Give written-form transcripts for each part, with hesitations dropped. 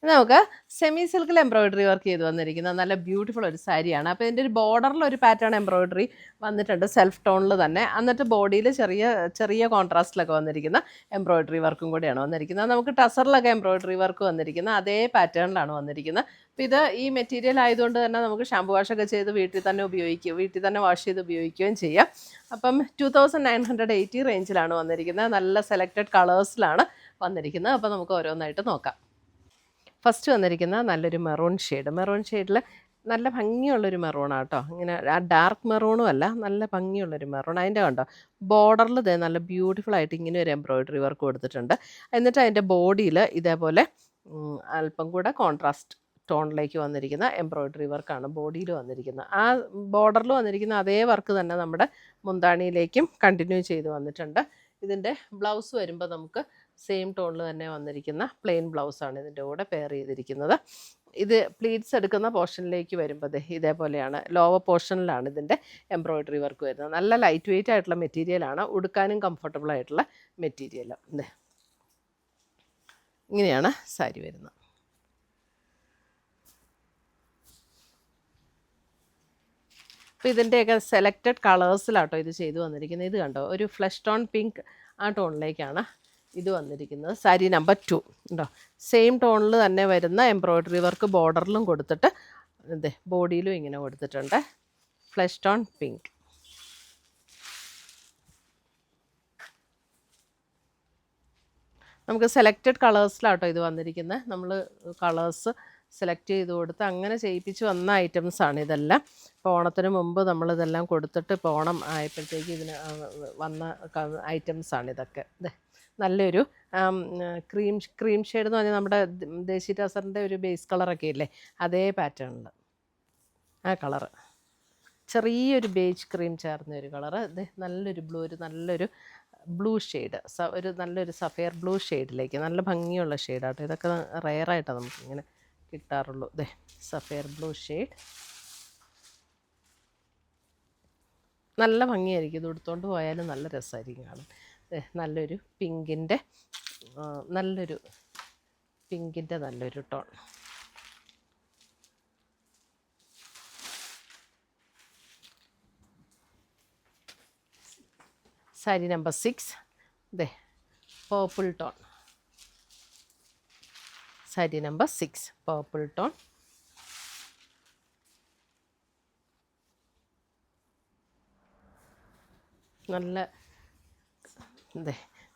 ഇത് നമുക്ക് സെമി സിൽക്കിൽ എംബ്രോയിഡറി വർക്ക് ചെയ്ത് വന്നിരിക്കുന്ന നല്ല ബ്യൂട്ടിഫുൾ ഒരു സാരിയാണ്. അപ്പോൾ ഇതിൻ്റെ ഒരു ബോർഡറിൽ ഒരു പാറ്റേൺ എംബ്രോയിഡറി വന്നിട്ടുണ്ട് സെൽഫ് ടോണിൽ തന്നെ. എന്നിട്ട് ബോഡിയിൽ ചെറിയ ചെറിയ കോൺട്രാസ്റ്റിലൊക്കെ വന്നിരിക്കുന്ന എംബ്രോയിഡറി വർക്കും കൂടിയാണ് വന്നിരിക്കുന്നത്. നമുക്ക് ടസറിലൊക്കെ എംബ്രോയിഡറി വർക്ക് വന്നിരിക്കുന്ന അതേ പാറ്റേണിലാണ് വന്നിരിക്കുന്നത്. അപ്പോൾ ഇത് ഈ മെറ്റീരിയൽ ആയതുകൊണ്ട് തന്നെ നമുക്ക് ഷാമ്പു വാഷൊക്കെ ചെയ്ത് വീട്ടിൽ തന്നെ വീട്ടിൽ തന്നെ വാഷ് ചെയ്ത് ഉപയോഗിക്കുകയും ചെയ്യാം. അപ്പം 2980 റേഞ്ചിലാണ് വന്നിരിക്കുന്നത്. നല്ല സെലക്റ്റഡ് കളേഴ്സിലാണ് വന്നിരിക്കുന്നത്. അപ്പോൾ നമുക്ക് ഓരോന്നായിട്ട് നോക്കാം. ഫസ്റ്റ് വന്നിരിക്കുന്ന നല്ലൊരു മെറൂൺ ഷെയ്ഡിൽ നല്ല ഭംഗിയുള്ളൊരു മെറൂണാണ് കേട്ടോ. ഇങ്ങനെ ആ ഡാർക്ക് മെറൂണും അല്ല, നല്ല ഭംഗിയുള്ളൊരു മെറൂൺ. അതിൻ്റെ കണ്ടോ ബോർഡറിൽ നല്ല ബ്യൂട്ടിഫുൾ ആയിട്ട് ഇങ്ങനെ ഒരു എംബ്രോയിഡറി വർക്ക് കൊടുത്തിട്ടുണ്ട്. എന്നിട്ട് അതിൻ്റെ ബോഡിയിൽ ഇതേപോലെ അല്പം കൂടെ കോൺട്രാസ്റ്റ് ടോണിലേക്ക് വന്നിരിക്കുന്ന എംബ്രോയിഡറി വർക്കാണ് ബോഡിയിൽ വന്നിരിക്കുന്നത്. ആ ബോർഡറിൽ വന്നിരിക്കുന്ന അതേ വർക്ക് തന്നെ നമ്മുടെ മുന്താണിയിലേക്കും കണ്ടിന്യൂ ചെയ്ത് വന്നിട്ടുണ്ട്. ഇതിൻ്റെ ബ്ലൗസ് വരുമ്പോൾ നമുക്ക് സെയിം ടോണിൽ തന്നെ വന്നിരിക്കുന്ന പ്ലെയിൻ ബ്ലൗസാണ് ഇതിൻ്റെ കൂടെ പെയർ ചെയ്തിരിക്കുന്നത്. ഇത് പ്ലീറ്റ്സ് എടുക്കുന്ന പോർഷനിലേക്ക് വരുമ്പോൾ ഇതേപോലെയാണ്, ലോവർ പോർഷനിലാണ് ഇതിൻ്റെ എംബ്രോയിഡറി വർക്ക് വരുന്നത്. നല്ല ലൈറ്റ് വെയിറ്റ് ആയിട്ടുള്ള മെറ്റീരിയലാണ്, ഉടുക്കാനും കംഫർട്ടബിൾ ആയിട്ടുള്ള മെറ്റീരിയൽ. ഇങ്ങനെയാണ് സാരി വരുന്നത്. അപ്പോൾ ഇതിൻ്റെയൊക്കെ സെലക്റ്റഡ് കളേഴ്സിലാട്ടോ ഇത് ചെയ്തു വന്നിരിക്കുന്നത്. ഇത് കണ്ടോ ഒരു ഫ്ലഷ് ടോൺ പിങ്ക് ആ ടോണിലേക്കാണ് ഇത് വന്നിരിക്കുന്നത്. സാരി നമ്പർ 2 ഉണ്ടോ സെയിം ടോണിൽ തന്നെ വരുന്ന എംബ്രോയിഡറി വർക്ക് ബോർഡറിലും കൊടുത്തിട്ട് ബോഡിയിലും ഇങ്ങനെ കൊടുത്തിട്ടുണ്ട്. Flush tone pink. നമുക്ക് സെലക്റ്റഡ് കളേഴ്സിലാട്ടോ ഇത് വന്നിരിക്കുന്നത്. നമ്മൾ കളേഴ്സ് സെലക്ട് ചെയ്ത് കൊടുത്ത് അങ്ങനെ ചെയ്യിപ്പിച്ച് വന്ന ഐറ്റംസാണ് ഇതെല്ലാം. ഇപ്പോൾ ഓണത്തിന് മുമ്പ് നമ്മളിതെല്ലാം കൊടുത്തിട്ട് ഇപ്പോൾ ഓണം ആയപ്പോഴത്തേക്ക് ഇതിന് വന്ന ഐറ്റംസാണ് ഇതൊക്കെ. നല്ലൊരു ക്രീം ഷെയ്ഡ് എന്ന് പറഞ്ഞാൽ നമ്മുടെ ദേശി ടസറിൻ്റെ ഒരു ബേസ് കളറൊക്കെ ഇല്ലേ, അതേ പാറ്റേണിൽ ആ കളറ് ചെറിയൊരു ബേജ് ക്രീം ചേർന്ന ഒരു കളറ്. നല്ലൊരു നല്ലൊരു ബ്ലൂ ഷെയ്ഡ്, ഒരു നല്ലൊരു സഫയർ ബ്ലൂ ഷെയ്ഡിലേക്ക് നല്ല ഭംഗിയുള്ള ഷെയ്ഡാട്ടോ. ഇതൊക്കെ റെയറായിട്ടാണ് നമുക്കിങ്ങനെ കിട്ടാറുള്ളൂ. സഫയർ ബ്ലൂ ഷെയ്ഡ് നല്ല ഭംഗിയായിരിക്കും. ഇത് എടുത്തുകൊണ്ട് പോയാലും നല്ല രസമായിരിക്കും കാണാൻ. നല്ലൊരു പിങ്കിൻ്റെ നല്ലൊരു tone. Sari number 6 purple tone. Sari number 6 purple tone. നല്ല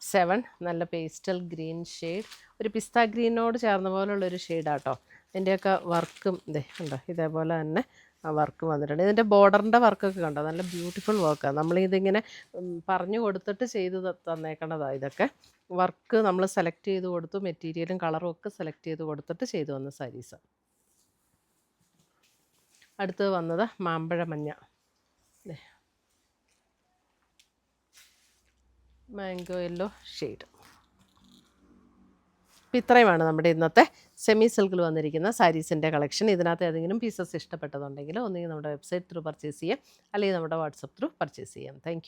7 നല്ല പേസ്റ്റൽ ഗ്രീൻ ഷെയ്ഡ്, ഒരു പിസ്ത ഗ്രീനോട് ചേർന്ന പോലുള്ളൊരു ഷെയ്ഡാട്ടോ. ഇതിൻ്റെയൊക്കെ വർക്കും ഉണ്ടോ ഇതേപോലെ തന്നെ ആ വർക്ക് വന്നിട്ടുണ്ട്. ഇതിൻ്റെ ബോർഡറിൻ്റെ വർക്കൊക്കെ കണ്ടോ നല്ല ബ്യൂട്ടിഫുൾ വർക്കാണ്. നമ്മളിതിങ്ങനെ പറഞ്ഞു കൊടുത്തിട്ട് ചെയ്ത് തന്നേക്കണതാണ്. ഇതൊക്കെ വർക്ക് നമ്മൾ സെലക്ട് ചെയ്ത് കൊടുത്തു, മെറ്റീരിയലും കളറും ഒക്കെ സെലക്ട് ചെയ്ത് കൊടുത്തിട്ട് ചെയ്തു വന്ന സാരീസ്. അടുത്തത് വന്നത് മാമ്പഴ മഞ്ഞ, മാംഗോ യെല്ലോ ഷെയ്ഡ്. അപ്പോൾ ഇത്രയുമാണ് നമ്മുടെ ഇന്നത്തെ സെമി സിൽക്കിൽ വന്നിരിക്കുന്ന സാരീസിൻ്റെ കളക്ഷൻ. ഇതിനകത്ത് ഏതെങ്കിലും പീസസ് ഇഷ്ടപ്പെട്ടതുണ്ടെങ്കിൽ ഒന്നുകിൽ നമ്മുടെ വെബ്സൈറ്റ് ത്രൂ പർച്ചേസ് ചെയ്യാം, അല്ലെങ്കിൽ നമ്മുടെ വാട്സപ്പ് ത്രൂ പർച്ചേസ് ചെയ്യാം. താങ്ക്